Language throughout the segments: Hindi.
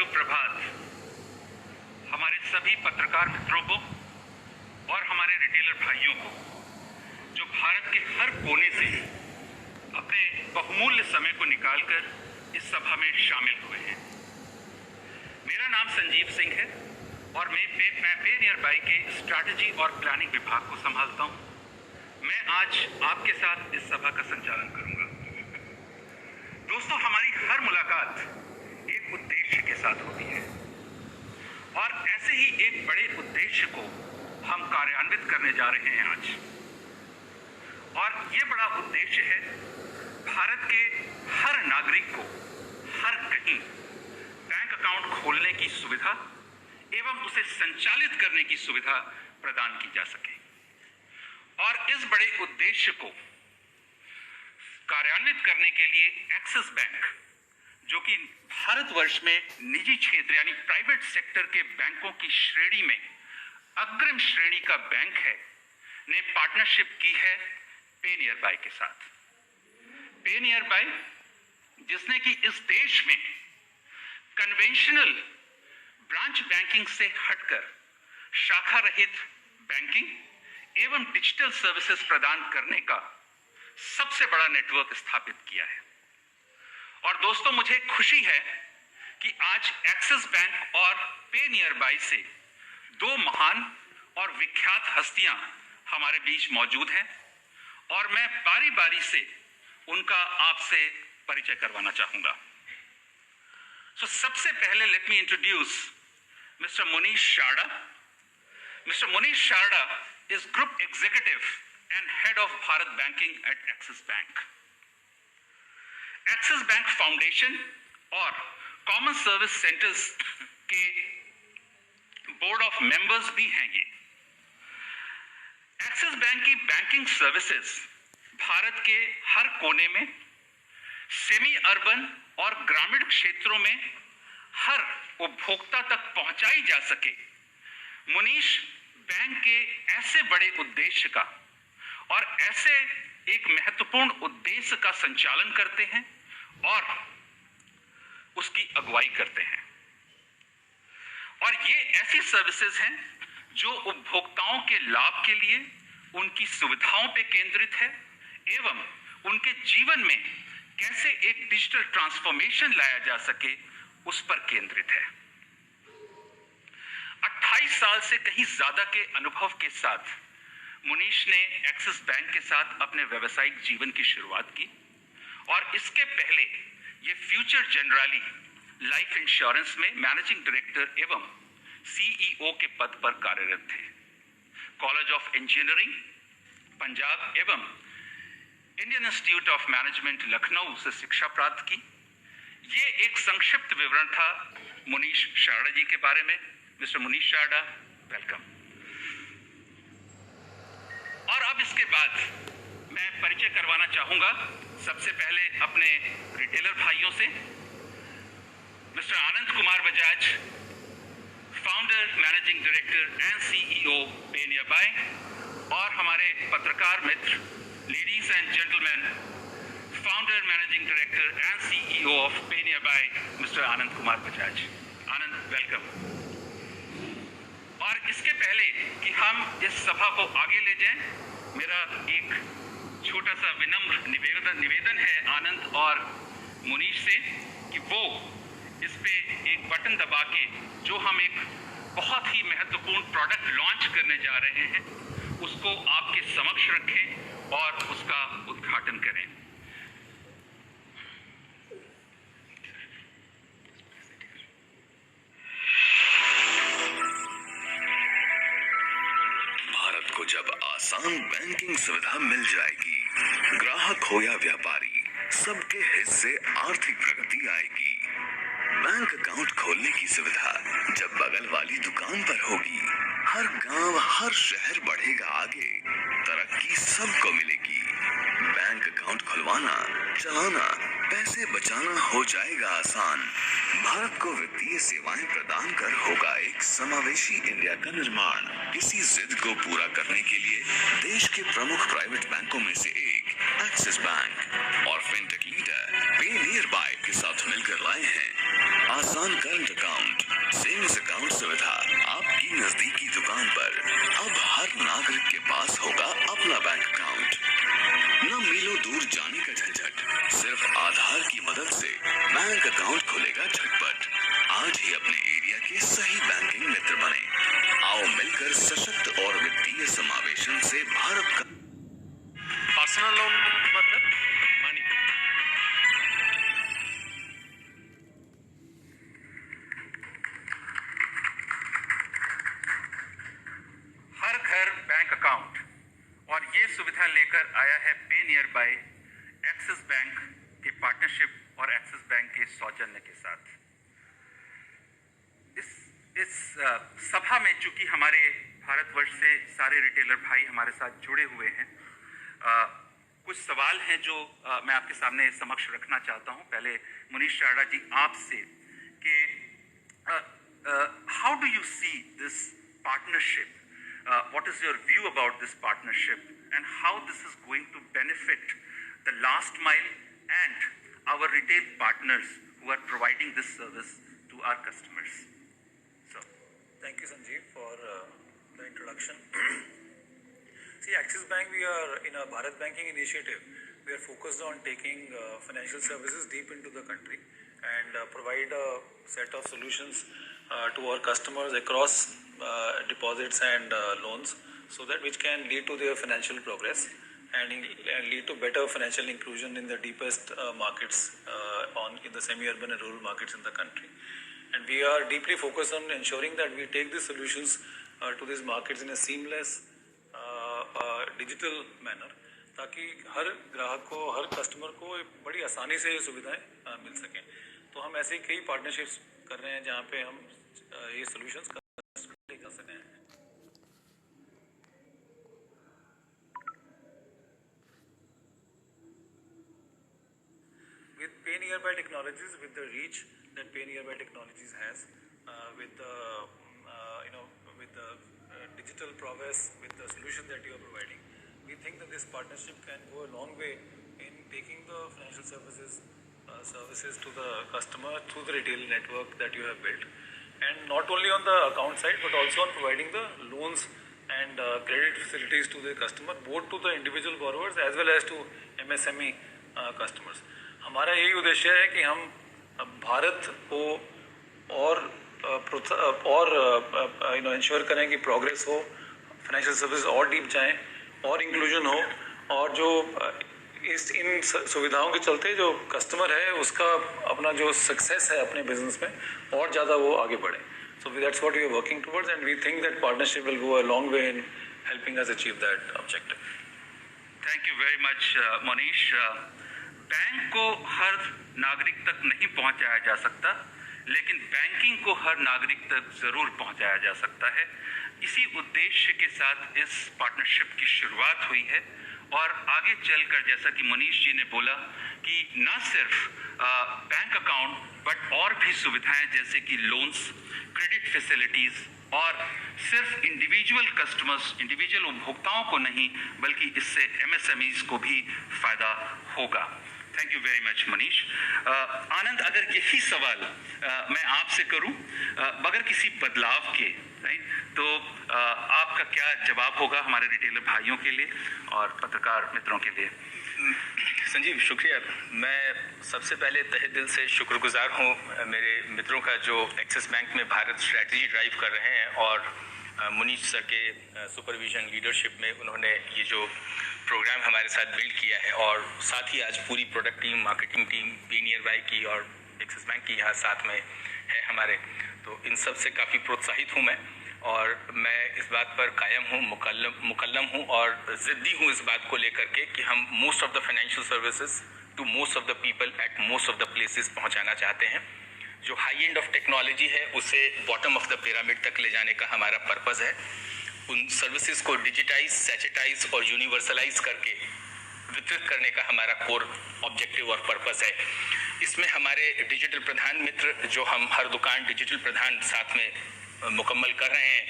सुप्रभात हमारे सभी पत्रकार मित्रों को और हमारे रिटेलर भाइयों को जो भारत के हर कोने से अपने बहुमूल्य समय को निकालकर इस सभा में शामिल हुए हैं। मेरा नाम संजीव सिंह है और मैं पे नियर बाई के स्ट्रैटेजी और प्लानिंग विभाग को संभालता हूं। मैं आज आपके साथ इस सभा का संचालन करूंगा। दोस्तों, हमारी हर मुलाकात एक उद्देश्य के साथ होती है और ऐसे ही एक बड़े उद्देश्य को हम कार्यान्वित करने जा रहे हैं आज। और ये बड़ा उद्देश्य है भारत के हर नागरिक को हर कहीं बैंक अकाउंट खोलने की सुविधा एवं उसे संचालित करने की सुविधा प्रदान की जा सके। और इस बड़े उद्देश्य को कार्यान्वित करने के लिए एक्सिस बैंक, जो कि भारतवर्ष में निजी क्षेत्र यानी प्राइवेट सेक्टर के बैंकों की श्रेणी में अग्रिम श्रेणी का बैंक है, ने पार्टनरशिप की है पे नियर बाई के साथ। पे नियर बाई जिसने कि इस देश में कन्वेंशनल ब्रांच बैंकिंग से हटकर शाखा रहित बैंकिंग एवं डिजिटल सर्विसेज प्रदान करने का सबसे बड़ा नेटवर्क स्थापित किया है। और दोस्तों, मुझे खुशी है कि आज एक्सिस बैंक और पे नियर बाई से दो महान और विख्यात हस्तियां हमारे बीच मौजूद हैं और मैं बारी बारी से उनका आपसे परिचय करवाना चाहूंगा। सबसे पहले let me introduce mister Munish Sharda. Mister Munish Sharda is Group Executive and Head of Bharat Banking at Axis Bank. Axis Bank Foundation और Common Service Centers के बोर्ड ऑफ मेंबर्स भी हैं ये। एक्सिस बैंक की बैंकिंग सर्विसेज भारत के हर कोने में सेमी अर्बन और ग्रामीण क्षेत्रों में हर उपभोक्ता तक पहुंचाई जा सके, मुनीश बैंक के ऐसे बड़े उद्देश्य का और ऐसे एक महत्वपूर्ण उद्देश्य का संचालन करते हैं और उसकी अगुवाई करते हैं। और ये ऐसी सर्विसेज हैं जो उपभोक्ताओं के लाभ के लिए उनकी सुविधाओं पे केंद्रित है एवं उनके जीवन में कैसे एक डिजिटल ट्रांसफॉर्मेशन लाया जा सके उस पर केंद्रित है। 28 साल से कहीं ज्यादा के अनुभव के साथ मुनीश ने एक्सिस बैंक के साथ अपने व्यावसायिक जीवन की शुरुआत की और इसके पहले ये फ्यूचर जनरली लाइफ इंश्योरेंस में मैनेजिंग डायरेक्टर एवं सीईओ के पद पर कार्यरत थे। कॉलेज ऑफ इंजीनियरिंग पंजाब एवं Indian institute of management Lucknow से शिक्षा प्राप्त की। ये एक संक्षिप्त विवरण था मुनीश शारदा जी के बारे में। Mister Munish Sharda, welcome. और अब इसके बाद मैं परिचय करवाना चाहूंगा सबसे पहले अपने रिटेलर भाइयों से। Mister Anand Kumar Bajaj, founder, managing director and CEO PayNearby, और हमारे पत्रकार मित्र, ladies and gentleman, founder, managing director and CEO of PayNearby, mister Anand Kumar Bajaj. Anand, welcome. और इसके पहले कि हम इस सभा को आगे ले जाएं, मेरा एक छोटा सा विनम्र निवेदन है आनंद और मुनीश से कि वो इस पे एक बटन दबा के जो हम एक बहुत ही महत्वपूर्ण प्रोडक्ट लॉन्च करने जा रहे हैं उसको आपके समक्ष रखें और उसका उद्घाटन करें। भारत को जब आसान बैंकिंग सुविधा मिल जाएगी, ग्राहक हो या व्यापारी, सबके हिस्से आर्थिक प्रगति आएगी। बैंक अकाउंट खोलने की सुविधा जब बगल वाली दुकान पर होगी, हर गांव, हर शहर बढ़ेगा आगे, तरक्की सबको मिलेगी। बैंक अकाउंट खुलवाना, चलाना, पैसे बचाना हो जाएगा आसान। भारत को वित्तीय सेवाएं प्रदान कर होगा एक समावेशी इंडिया का निर्माण। इसी जिद को पूरा करने के लिए देश के प्रमुख प्राइवेट बैंकों में से एक एक्सिस बैंक और फिनटेक लीडर पे नियर बाई के साथ मिलकर लाए हैं आसान करंट अकाउंट, मीलों दूर जाने का झंझट, सिर्फ आधार की मदद से बैंक अकाउंट खुलेगा झटपट। आज ही अपने एरिया के सही बैंकिंग मित्र बने। आओ मिलकर सशक्त और वित्तीय समावेशन से भारत का पर्सनल लोन मतलब मनी। हर घर बैंक अकाउंट, और ये सुविधा लेकर आया है पे नियर बाय एक्सिस बैंक के पार्टनरशिप और एक्सिस बैंक के सौजन्य के साथ। इस सभा में चूंकि हमारे भारतवर्ष से सारे रिटेलर भाई हमारे साथ जुड़े हुए हैं, कुछ सवाल हैं जो मैं आपके सामने समक्ष रखना चाहता हूं। पहले मुनीश चारड़ा जी आपसे कि how do you see this partnership, what is your view about this partnership and how this is going to benefit the last mile and our retail partners who are providing this service to our customers? So, thank you, Sanjeev, for the introduction. See, Axis Bank, we are in a Bharat Banking initiative. We are focused on taking financial services deep into the country and provide a set of solutions to our customers across deposits and loans, so that which can lead to their financial progress and lead to better financial inclusion in the deepest markets in the semi-urban and rural markets in the country. And we are deeply focused on ensuring that we take these solutions to these markets in a seamless digital manner, ताकि हर ग्राहक को, हर कस्टमर को बड़ी आसानी से ये सुविधाएं मिल सकें। तो हम ऐसे कई पार्टनरशिप्स कर रहे हैं जहां पे हम ये सॉल्यूशंस कर सकें। With Pay Nearby Technologies, with the reach that Pay Nearby Technologies has, with the with the digital prowess, with the solution that you are providing, we think that this partnership can go a long way in taking the financial services to the customer through the retail network that you have built, and not only on the account side but also on providing the loans and credit facilities to the customer, both to the individual borrowers as well as to MSME customers. हमारा यही उद्देश्य है कि हम भारत को और इंश्योर करें कि प्रोग्रेस हो, फाइनेंशियल सर्विस और डीप जाएं और इंक्लूजन हो, और जो इन सुविधाओं के चलते जो कस्टमर है उसका अपना जो सक्सेस है अपने बिजनेस में और ज़्यादा वो आगे बढ़े। So that's what we are working towards, and we think that partnership will go a long way in helping us achieve that objective. Thank you very much, Monish. Bank को हर नागरिक तक नहीं पहुंचाया जा सकता, लेकिन बैंकिंग को हर नागरिक तक जरूर पहुंचाया जा सकता है। इसी उद्देश्य के साथ इस पार्टनरशिप की शुरुआत हुई है, और आगे चलकर जैसा कि मनीष जी ने बोला कि न सिर्फ बैंक अकाउंट बट और भी सुविधाएं जैसे कि लोन्स, क्रेडिट फैसिलिटीज, और सिर्फ इंडिविजुअल कस्टमर्स, इंडिविजुअल उपभोक्ताओं को नहीं बल्कि इससे एमएसएमईज को भी फायदा होगा। Thank you very much Manish. Anand, अगर यही सवाल मैं आपसे करूं बगैर किसी बदलाव के, तो आपका क्या जवाब होगा हमारे रिटेलर भाइयों के लिए और पत्रकार मित्रों के लिए? संजीव, शुक्रिया। मैं सबसे पहले तहे दिल से शुक्रगुजार हूँ मेरे मित्रों का जो एक्सिस बैंक में भारत स्ट्रैटेजी ड्राइव कर रहे हैं, और मुनीष सर के सुपरविजन लीडरशिप में उन्होंने ये जो प्रोग्राम हमारे साथ बिल्ड किया है, और साथ ही आज पूरी प्रोडक्ट टीम, मार्केटिंग टीम पे नियर बाय की और एक्सिस बैंक की यहाँ साथ में है हमारे, तो इन सब से काफ़ी प्रोत्साहित हूँ मैं, और मैं इस बात पर कायम हूँ, मुकल्लम हूँ और ज़िद्दी हूँ इस बात को लेकर के कि हम most of the financial services to most of the people at most of the places पहुँचाना चाहते हैं। जो हाई एंड ऑफ टेक्नोलॉजी है उसे बॉटम ऑफ द पिरामिड तक ले जाने का हमारा पर्पज़ है। उन सर्विसेज को डिजिटाइज, सैचेटाइज और यूनिवर्सलाइज करके वितरित करने का हमारा कोर ऑब्जेक्टिव और पर्पस है। इसमें हमारे डिजिटल प्रधान मित्र, जो हम हर दुकान डिजिटल प्रधान साथ में मुकम्मल कर रहे हैं,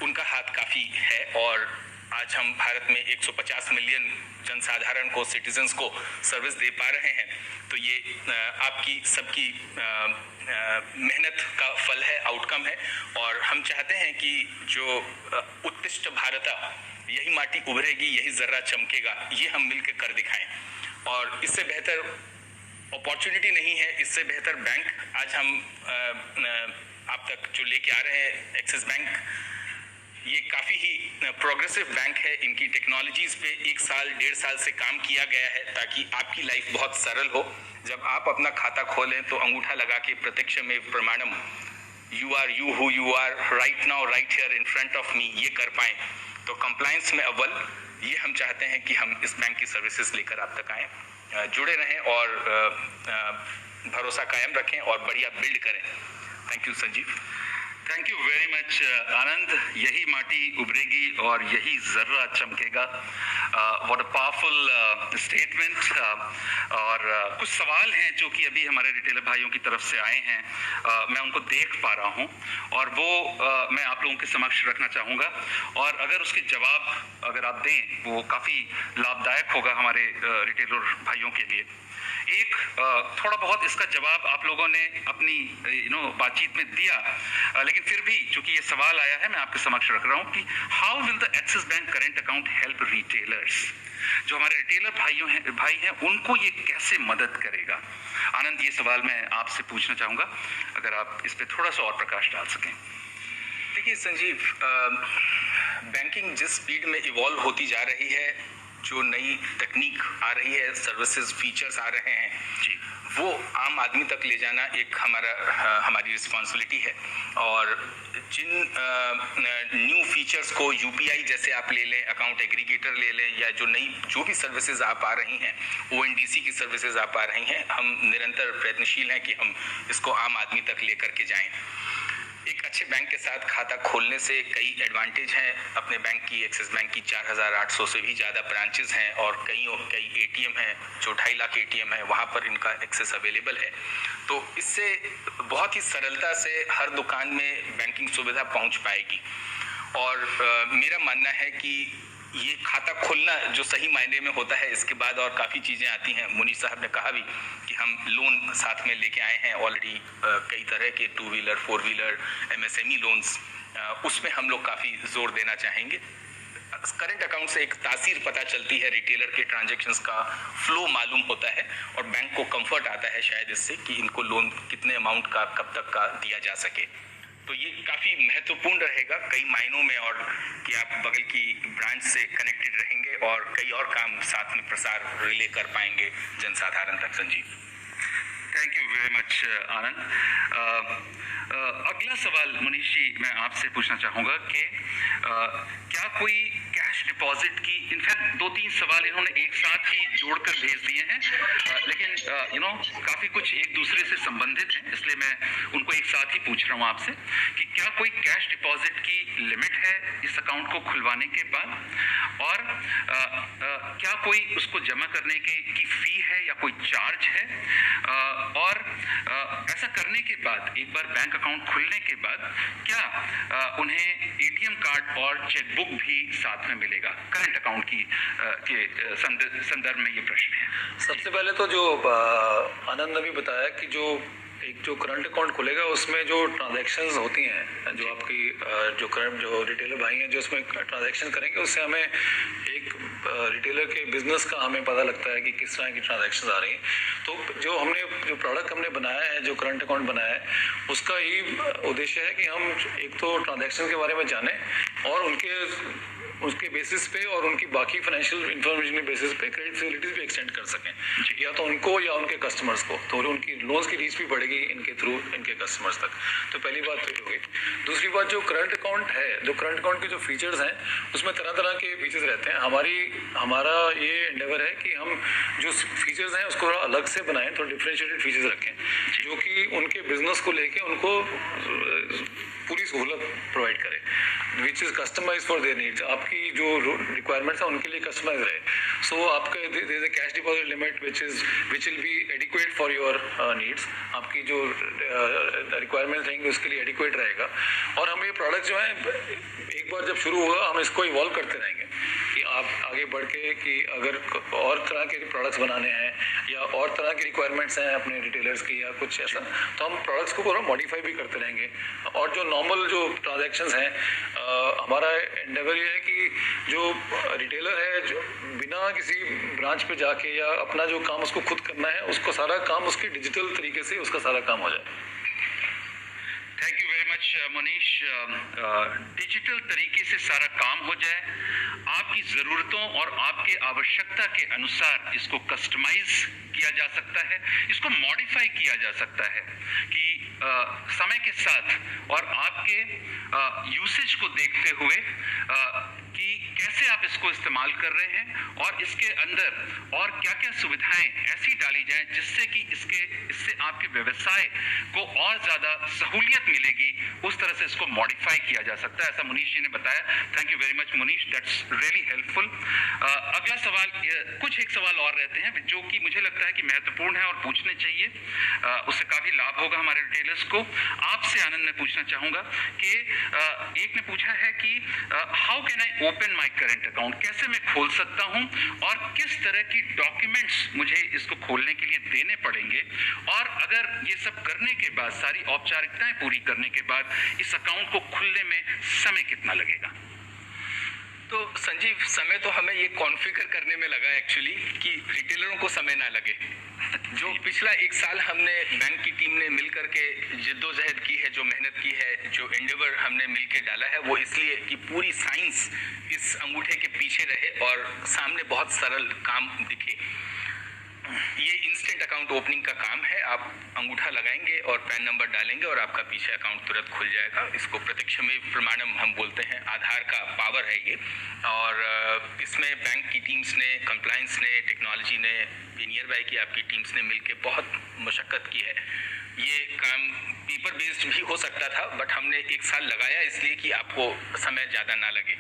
उनका हाथ काफ़ी है, और आज हम भारत में 150 मिलियन जनसाधारण को, सिटीजन्स को सर्विस दे पा रहे हैं। तो ये आपकी सबकी मेहनत का फल है, आउटकम है, और हम चाहते हैं कि जो उत्कृष्ट भारत यही माटी उभरेगी, यही जर्रा चमकेगा, ये हम मिलकर कर दिखाएं। और इससे बेहतर अपॉर्चुनिटी नहीं है, इससे बेहतर बैंक आज हम आप तक जो लेके आ रहे हैं। एक्सिस बैंक ये काफ़ी ही प्रोग्रेसिव बैंक है। इनकी टेक्नोलॉजीज़ पे 1 साल 1.5 साल से काम किया गया है ताकि आपकी लाइफ बहुत सरल हो। जब आप अपना खाता खोलें तो अंगूठा लगा के प्रत्यक्ष में प्रमाणम you are you who you are right now right here in front of me ये कर पाएँ। तो कंप्लायंस में अव्वल ये हम चाहते हैं कि हम इस बैंक की सर्विसेज लेकर आप तक आएँ, जुड़े रहें और भरोसा कायम रखें और बढ़िया बिल्ड करें। Thank you Sanjeev. Thank you very much Anand. यही माटी उभरेगी और यही जर्रा चमकेगा। What a powerful statement. और कुछ सवाल हैं जो कि अभी हमारे रिटेलर भाइयों की तरफ से आए हैं, मैं उनको देख पा रहा हूं और वो मैं आप लोगों के समक्ष रखना चाहूँगा। और अगर उसके जवाब अगर आप दें वो काफ़ी लाभदायक होगा हमारे रिटेलर भाइयों के लिए। एक थोड़ा बहुत इसका जवाब आप लोगों ने अपनी बातचीत में दिया, लेकिन फिर भी चूंकि ये सवाल आया है मैं आपके समक्ष रख रहा हूँ कि how will the axis bank current account help retailers. जो हमारे रिटेलर भाई हैं उनको ये कैसे मदद करेगा। आनंद, ये सवाल मैं आपसे पूछना चाहूँगा, अगर आप इस पर थोड़ा सा और प्रकाश डाल सकें। देखिए संजीव, बैंकिंग जिस स्पीड में इवॉल्व होती जा रही है, जो नई तकनीक आ रही है, सर्विसेज फीचर्स आ रहे हैं जी, वो आम आदमी तक ले जाना एक हमारी रिस्पॉन्सिबिलिटी है। और जिन न्यू फीचर्स को यूपीआई जैसे आप ले लें, अकाउंट एग्रीगेटर ले लें, या जो भी सर्विसेज आप आ रही हैं, ओएनडीसी की सर्विसेज आप आ रही हैं, हम निरंतर प्रयत्नशील हैं कि हम इसको आम आदमी तक लेकर के जाएं। एक अच्छे बैंक के साथ खाता खोलने से कई एडवांटेज हैं। अपने बैंक की, एक्सिस बैंक की 4800 से भी ज़्यादा ब्रांचेस हैं और कई एटीएम हैं, जो 2.5 लाख एटीएम है, वहाँ पर इनका एक्सेस अवेलेबल है। तो इससे बहुत ही सरलता से हर दुकान में बैंकिंग सुविधा पहुँच पाएगी। और मेरा मानना है कि ये खाता खोलना जो सही मायने में होता है, इसके बाद और काफ़ी चीज़ें आती हैं। मुनीश साहब ने कहा भी कि हम लोन साथ में लेके आए हैं ऑलरेडी, कई तरह के 2 व्हीलर 4 व्हीलर एमएसएमई लोन्स, उसमें हम लोग काफ़ी जोर देना चाहेंगे। करंट अकाउंट से एक तासीर पता चलती है, रिटेलर के ट्रांजैक्शंस का फ्लो मालूम होता है और बैंक को कंफर्ट आता है शायद इससे कि इनको लोन कितने अमाउंट का कब तक का दिया जा सके। तो ये काफ़ी महत्वपूर्ण रहेगा कई मायनों में, और कि आप बगल की ब्रांच से कनेक्टेड रहेंगे और कई और काम साथ में प्रसार रिले कर पाएंगे जनसाधारण तक। Sanjeev, thank you very much Anand. अगला सवाल मुनीश जी मैं आपसे पूछना चाहूँगा कि क्या कोई कैश डिपॉजिट की, इनफैक्ट 2-3 सवाल इन्होंने एक साथ ही जोड़कर भेज दिए हैं, लेकिन काफ़ी कुछ एक दूसरे से संबंधित हैं, इसलिए मैं उनको एक साथ ही पूछ रहा हूँ आपसे कि क्या कोई कैश डिपॉजिट की लिमिट है इस अकाउंट को खुलवाने के बाद, और क्या कोई उसको जमा करने की फ़ी है या कोई चार्ज है, और ऐसा करने के बाद एक बार बैंक अकाउंट खुलने के बाद क्या उन्हें एटीएम कार्ड और चेकबुक भी साथ में मिलेगा। करंट अकाउंट के संदर्भ में ये प्रश्न है। सबसे पहले तो जो आनंद ने भी बताया कि जो करंट अकाउंट खुलेगा उसमें जो ट्रांजैक्शंस होती हैं, जो आपकी जो रिटेलर भाई हैं जो उसमें ट्रांजैक्शन करेंगे, उससे हमें एक रिटेलर के बिजनेस का हमें पता लगता है कि किस तरह की ट्रांजैक्शंस आ रही हैं। तो जो प्रोडक्ट हमने बनाया है, जो करंट अकाउंट बनाया है, उसका ही उद्देश्य है कि हम एक तो ट्रांजैक्शन के बारे में जानें और उसके बेसिस पे और उनकी बाकी फाइनेंशियल इंफॉर्मेशन के बेसिस पे क्रेडिट फैसिलिटीज भी एक्सटेंड कर सकें, या तो उनको या उनके कस्टमर्स को, तो उनकी लोन्स की रीच भी बढ़ेगी इनके थ्रू इनके कस्टमर्स तक। तो पहली बात तो होगी। दूसरी बात, जो करंट अकाउंट है, जो करंट अकाउंट के जो फीचर्स हैं उसमें तरह तरह के फीचर्स रहते हैं। हमारा ये एंडेवर है कि हम जो फीचर्स हैं उसको थोड़ा अलग से बनाएं, थोड़ा डिफरेंशिएटेड फीचर्स रखें जो कि उनके बिजनेस को लेके उनको पूरी सहूलत प्रोवाइड करे, which is customize for their needs. आपकी जो रिक्वायरमेंट्स है उनके लिए कस्टमाइज रहे। सो आपका there is a cash deposit limit which will be adequate for your needs. आपकी जो रिक्वायरमेंट्स रहेंगे उसके लिए एडिक्वेट रहेगा। और हम ये प्रोडक्ट जो है एक बार जब शुरू होगा हम इसको इवॉल्व करते रहेंगे कि आप आगे बढ़ के कि अगर और तरह के प्रोडक्ट्स बनाने हैं या और तरह की रिक्वायरमेंट्स हैं अपने रिटेलर्स की या कुछ ऐसा, तो हम प्रोडक्ट्स को पूरा मॉडिफाई भी करते रहेंगे। और जो नॉर्मल जो ट्रांजैक्शंस हैं, हमारा एंडेवर ये है कि जो रिटेलर है जो बिना किसी ब्रांच पे जाके या अपना जो काम उसको खुद करना है, उसको सारा काम उसके डिजिटल तरीके से उसका सारा काम हो जाए। Thank you very much Manish. Digital तरीके से सारा काम हो जाए, आपकी ज़रूरतों और आपके आवश्यकता के अनुसार इसको कस्टमाइज किया जा सकता है, इसको मॉडिफाई किया जा सकता है कि समय के साथ और आपके यूसेज को देखते हुए कि कैसे आप इसको इस्तेमाल कर रहे हैं और इसके अंदर और क्या क्या सुविधाएं ऐसी डाली जाएं जिससे कि इससे आपके व्यवसाय को और ज़्यादा सहूलियत मिलेगी, उस तरह से इसको मॉडिफाई किया जा सकता है। ऐसा मनीष जी ने बताया। Thank you very much Manish, that's really helpful. अगला सवाल, कुछ एक सवाल और रहते हैं जो कि मुझे लगता है कि महत्वपूर्ण है और पूछने चाहिए, उससे काफ़ी लाभ होगा हमारे रिटेलर्स को। आपसे आनंद मैं पूछना चाहूँगा कि एक ने पूछा है कि how can I open my current account, कैसे मैं खोल सकता हूँ और किस तरह की डॉक्यूमेंट्स मुझे इसको खोलने के लिए देने पड़ेंगे, और अगर ये सब करने के बाद, सारी औपचारिकताएं पूरी करने के बाद, इस अकाउंट को खुलने में समय कितना लगेगा? तो संजीव, समय तो हमें ये कॉन्फ़िगर करने में लगा एक्चुअली कि रिटेलरों को समय ना लगे। जो पिछला 1 साल हमने बैंक की टीम ने मिल करके जिद्दोजहद की है, जो मेहनत की है, जो एंडेवर हमने मिल के डाला है, वो इसलिए कि पूरी साइंस इस अंगूठे के पीछे रहे और सामने बहुत सरल काम दिखे। ये इंस्टेंट अकाउंट ओपनिंग का काम है। आप अंगूठा लगाएंगे और पैन नंबर डालेंगे और आपका पीछे अकाउंट तुरंत खुल जाएगा। इसको प्रत्यक्षमेव प्रमाणम हम बोलते हैं, आधार का पावर है ये। और इसमें बैंक की टीम्स ने, कंप्लायंस ने, टेक्नोलॉजी ने, नियर बाय की आपकी टीम्स ने मिलकर बहुत मशक्कत की है। ये काम पेपर बेस्ड भी हो सकता था, बट हमने 1 साल लगाया इसलिए कि आपको समय ज़्यादा ना लगे।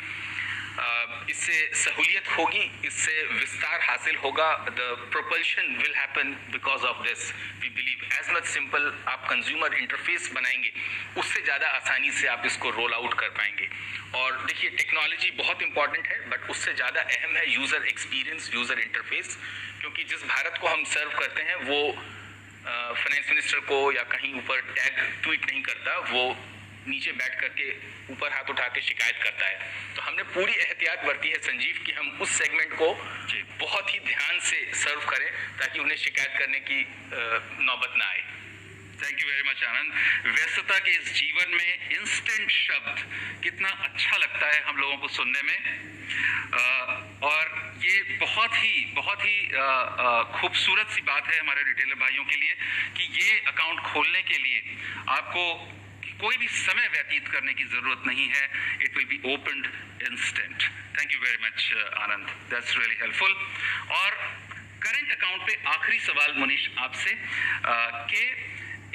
इससे सहूलियत होगी, इससे विस्तार हासिल होगा। The propulsion will happen because of this. We believe as much simple आप कंज्यूमर इंटरफेस बनाएंगे, उससे ज़्यादा आसानी से आप इसको रोल आउट कर पाएंगे। और देखिए, टेक्नोलॉजी बहुत इंपॉर्टेंट है, बट उससे ज़्यादा अहम है यूज़र एक्सपीरियंस, यूज़र इंटरफेस। क्योंकि जिस भारत को हम सर्व करते हैं वो फाइनेंस मिनिस्टर को या कहीं ऊपर टैग ट्वीट नहीं करता, वो नीचे बैठ करके ऊपर हाथ उठा के शिकायत करता है। तो हमने पूरी एहतियात बरती है संजीव कि हम उस सेगमेंट को बहुत ही ध्यान से सर्व करें ताकि उन्हें शिकायत करने की नौबत ना आए। थैंक यू वेरी मच आनंद। व्यस्तता के इस जीवन में इंस्टेंट शब्द कितना अच्छा लगता है हम लोगों को सुनने में, और ये बहुत ही खूबसूरत सी बात है हमारे रिटेलर भाइयों के लिए कि ये अकाउंट खोलने के लिए आपको कोई भी समय व्यतीत करने की जरूरत नहीं है। It will be opened instant. Thank you very much Anand, that's really helpful. और करेंट अकाउंट पे आखिरी सवाल मनीष आपसे कि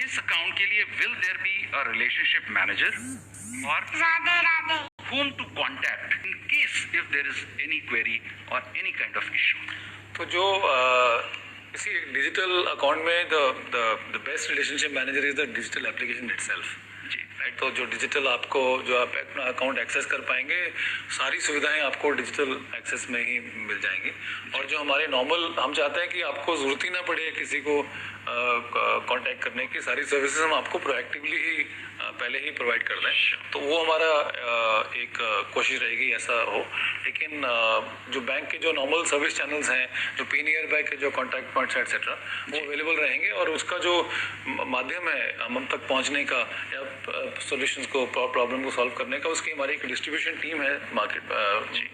इस अकाउंट के लिए will there be a relationship manager और whom to contact in case if there is any query or any kind of issue? तो जो इसी डिजिटल अकाउंट में the best relationship manager is the digital application itself. Right, तो जो डिजिटल आपको जो आप अपना अकाउंट एक्सेस कर पाएंगे, सारी सुविधाएं आपको डिजिटल एक्सेस में ही मिल जाएंगी। और जो हमारे नॉर्मल, हम चाहते हैं कि आपको ज़रूरत ही ना पड़े किसी को कांटेक्ट करने की, सारी सर्विसेज हम आपको प्रोएक्टिवली ही पहले ही प्रोवाइड कर दें। तो वो हमारा एक कोशिश रहेगी ऐसा हो। लेकिन जो बैंक के जो नॉर्मल सर्विस चैनल्स हैं, जो पे नियर बाय के जो कॉन्टैक्ट पॉइंट्स एक्सेट्रा, वो अवेलेबल रहेंगे। और उसका जो माध्यम है हम तक पहुंचने का या सॉल्यूशंस को, प्रॉब्लम को सॉल्व करने का, उसकी हमारी एक डिस्ट्रीब्यूशन टीम है मार्केट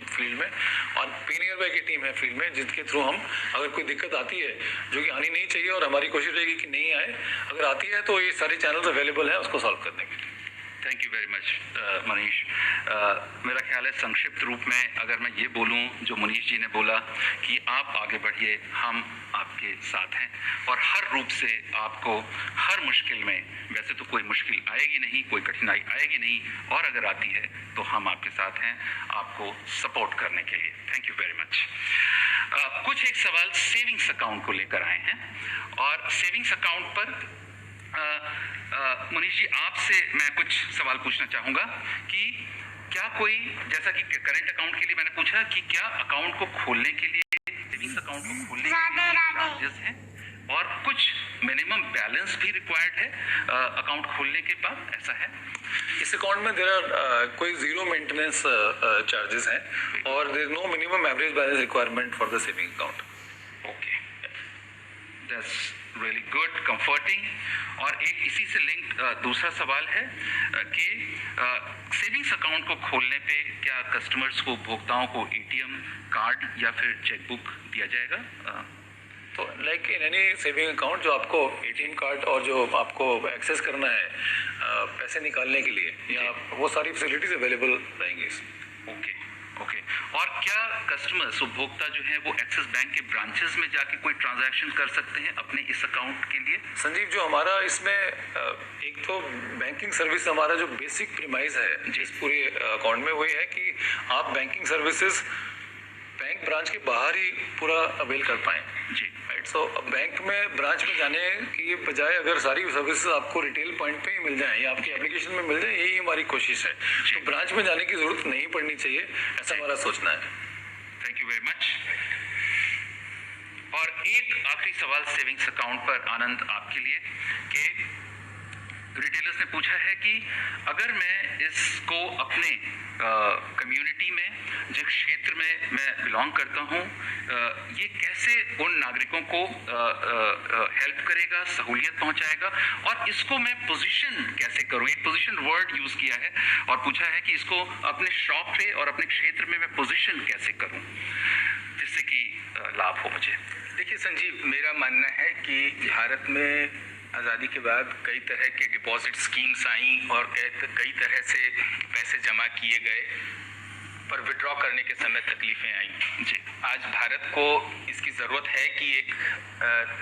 फील्ड में, और पे नियर बाय की टीम है फील्ड में, जिसके थ्रू हम अगर कोई दिक्कत आती है जो कि आनी नहीं चाहिए, और हमारी कोशिश रहेगी कि नहीं आए, अगर आती है तो ये सारे चैनल्स अवेलेबल हैं उसको सॉल्व करने के लिए। Thank you very much Manish. मेरा ख्याल है संक्षिप्त रूप में अगर मैं ये बोलूं जो मनीष जी ने बोला कि आप आगे बढ़िए, हम आपके साथ हैं, और हर रूप से आपको हर मुश्किल में, वैसे तो कोई मुश्किल आएगी नहीं, कोई कठिनाई आएगी नहीं, और अगर आती है तो हम आपके साथ हैं आपको सपोर्ट करने के लिए। Thank you very much. कुछ एक सवाल सेविंग्स अकाउंट को लेकर आए हैं, और सेविंग्स अकाउंट पर मनीष जी आपसे मैं कुछ सवाल पूछना चाहूँगा कि क्या कोई, जैसा कि करंट अकाउंट के लिए मैंने पूछा कि क्या अकाउंट को खोलने के लिए, सेविंग्स अकाउंट को खोलने के लिए चार्जेस हैं और कुछ मिनिमम बैलेंस भी रिक्वायर्ड है अकाउंट खोलने के बाद, ऐसा है? इस अकाउंट में देर आर कोई जीरो मेंटेनेंस चार्जेस हैं और there is no minimum average balance requirement for the saving account. Okay, that's really good, comforting. और एक इसी से लिंक दूसरा सवाल है कि सेविंग्स अकाउंट को खोलने पे क्या कस्टमर्स को, उपभोक्ताओं को एटीएम कार्ड या फिर चेकबुक दिया जाएगा? तो like in any saving account जो आपको एटीएम कार्ड और जो आपको एक्सेस करना है पैसे निकालने के लिए, या वो सारी फैसिलिटीज अवेलेबल रहेंगी. Okay okay. और क्या कस्टमर्स, उपभोक्ता जो है वो एक्सिस बैंक के ब्रांचेस में जाके कोई ट्रांजैक्शन कर सकते हैं अपने इस अकाउंट के लिए? संजीव, जो हमारा इसमें एक तो बैंकिंग सर्विस हमारा जो बेसिक प्रीमाइज है इस पूरे अकाउंट में, वही है कि आप बैंकिंग सर्विसेज बैंक ब्रांच के बाहर ही पूरा अवेल कर पाएं. जी, राइट. सो बैंक में, ब्रांच में जाने की बजाय अगर सारी सर्विसेज आपको रिटेल पॉइंट पे ही मिल जाए या आपकी एप्लीकेशन में मिल जाए, यही हमारी कोशिश है. तो ब्रांच में जाने की जरूरत नहीं पड़नी चाहिए, ऐसा हमारा सोचना है. Thank you very much. और एक आखिरी सवाल सेविंग्स अकाउंट पर, आनंद, आपके लिए, कि रिटेलर्स ने पूछा है कि अगर मैं इसको अपने कम्युनिटी में, जिस क्षेत्र में मैं बिलोंग करता हूँ, ये कैसे उन नागरिकों को हेल्प करेगा, सहूलियत पहुंचाएगा, और इसको मैं पोजीशन कैसे करूँ? एक पोजीशन वर्ड यूज किया है और पूछा है कि इसको अपने शॉप पे और अपने क्षेत्र में मैं पोजीशन कैसे करूँ जिससे कि लाभ हो मुझे. देखिए संजीव, मेरा मानना है कि भारत में आज़ादी के बाद कई तरह के डिपॉजिट स्कीम्स आई और कई तरह से पैसे जमा किए गए, पर विड्रॉ करने के समय तकलीफें आई. जी, आज भारत को इसकी ज़रूरत है कि एक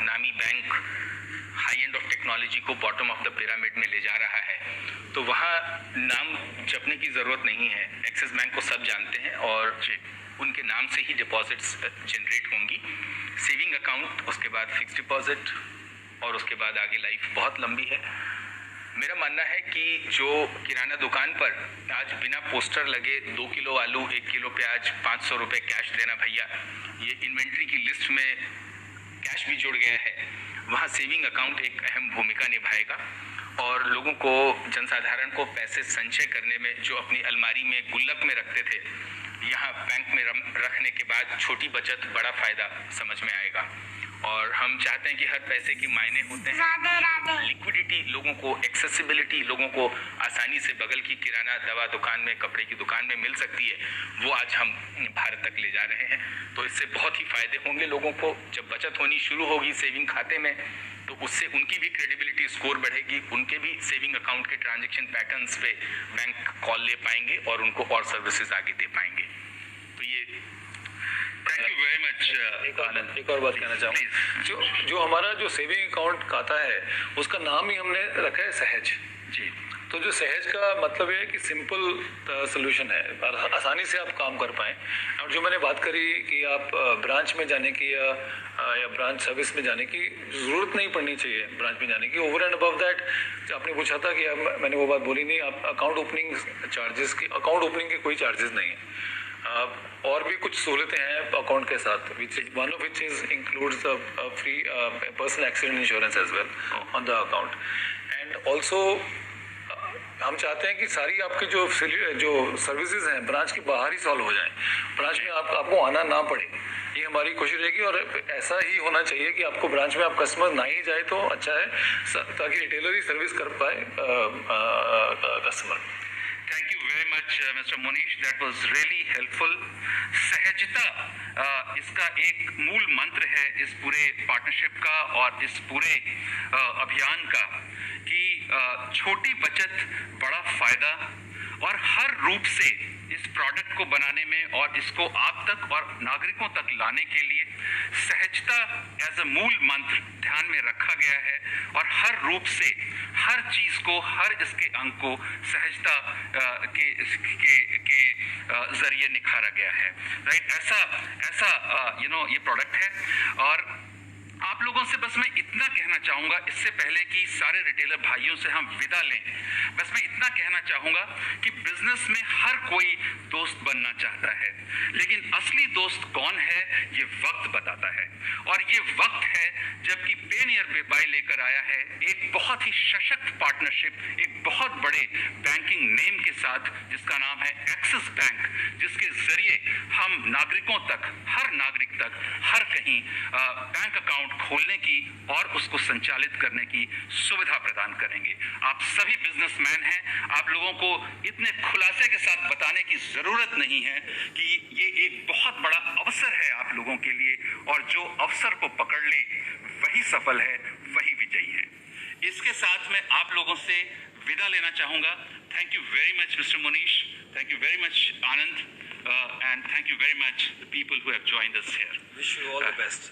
नामी bank high end of technology को बॉटम ऑफ द पिरामिड में ले जा रहा है, तो वहाँ नाम जपने की ज़रूरत नहीं है. एक्सिस बैंक को सब जानते हैं और उनके नाम से ही डिपॉजिट्स जनरेट होंगी. सेविंग अकाउंट, उसके बाद फिक्स डिपॉजिट, और उसके बाद आगे लाइफ बहुत लंबी है. मेरा मानना है कि जो किराना दुकान पर आज बिना पोस्टर लगे 2 किलो आलू, 1 किलो प्याज, 500 रुपये कैश देना भैया, ये इन्वेंट्री की लिस्ट में कैश भी जुड़ गया है, वहाँ सेविंग अकाउंट एक अहम भूमिका निभाएगा. और लोगों को, जनसाधारण को पैसे संचय करने में, जो अपनी अलमारी में गुल्लक में रखते थे, यहाँ बैंक में रखने के बाद छोटी बचत बड़ा फ़ायदा समझ में आएगा. और हम चाहते हैं कि हर पैसे के मायने होते हैं. लिक्विडिटी लोगों को, एक्सेसिबिलिटी लोगों को आसानी से बगल की किराना दवा दुकान में, कपड़े की दुकान में मिल सकती है, वो आज हम भारत तक ले जा रहे हैं. तो इससे बहुत ही फायदे होंगे लोगों को. जब बचत होनी शुरू होगी सेविंग खाते में, तो उससे उनकी भी क्रेडिबिलिटी स्कोर बढ़ेगी, उनके भी सेविंग अकाउंट के ट्रांजेक्शन पैटर्न्स पे बैंक कॉल ले पाएंगे और उनको और सर्विसेज आगे दे पाएंगे. तो ये थैंक यू वेरी मच. एक और बात कहना चाहूँगा, जो हमारा जो सेविंग अकाउंट खाता है उसका नाम ही हमने रखा है सहज. जी, तो जो सहज का मतलब ये है कि सिंपल सोल्यूशन है, आसानी से आप काम कर पाएँ. और जो मैंने बात करी कि आप ब्रांच में जाने की या ब्रांच सर्विस में जाने की ज़रूरत नहीं पड़नी चाहिए. ब्रांच में जाने की ओवर एंड अबव दैट, आपने पूछा था कि मैंने वो बात बोली नहीं, आप अकाउंट ओपनिंग चार्जेस की, अकाउंट ओपनिंग के कोई चार्जेस नहीं है. और भी कुछ सहूलतें हैं अकाउंट के साथ, one of which is includes free personal accident insurance as well on the account. And also हम चाहते हैं कि सारी आपकी जो सर्विसेज हैं ब्रांच के बाहर ही सॉल्व हो जाएं, ब्रांच में आपको आना ना पड़े. ये हमारी कोशिश रहेगी और ऐसा ही होना चाहिए कि आपको ब्रांच में आप कस्टमर ना ही जाए तो अच्छा है, ताकि रिटेलर ही सर्विस कर पाए customer. Thank you very much mister Monish, that was really helpful. सहजता इसका एक मूल मंत्र है इस पूरे पार्टनरशिप का और इस पूरे अभियान का, कि छोटी बचत बड़ा फायदा, और हर रूप से इस प्रोडक्ट को बनाने में और इसको आप तक और नागरिकों तक लाने के लिए सहजता एज अ मूल मंत्र ध्यान में रखा गया है. और हर रूप से हर चीज को, हर इसके अंग को सहजता के जरिए निखारा गया है. राइट, ऐसा ये प्रोडक्ट है. और आप लोगों से बस मैं इतना कहना चाहूंगा, इससे पहले कि सारे रिटेलर भाइयों से हम विदा लें, बस मैं इतना कहना चाहूंगा कि बिजनेस में हर कोई दोस्त बनना चाहता है, लेकिन असली दोस्त कौन है ये वक्त बताता है। और ये वक्त है जबकि पेनियर बाय लेकर आया है एक बहुत ही सशक्त पार्टनरशिप एक बहुत बड़े बैंकिंग नेम के साथ, जिसका नाम है एक्सिस बैंक, जिसके जरिए हम नागरिकों तक, हर नागरिक तक, हर कहीं बैंक अकाउंट खोलने की और उसको संचालित करने की सुविधा प्रदान करेंगे। आप सभी बिजनेसमैन हैं, आप लोगों को इतने खुलासे के साथ बताने की जरूरत नहीं है कि ये एक बहुत बड़ा अवसर है आप लोगों के लिए, और जो अवसर को पकड़ ले वही सफल है, वही विजयी है। इसके साथ मैं आप लोगों से विदा लेना चाहूंगा। Thank you very much mister Munish, thank you very much Anand, and thank you very much the people who have joined us here. Wish you all the best.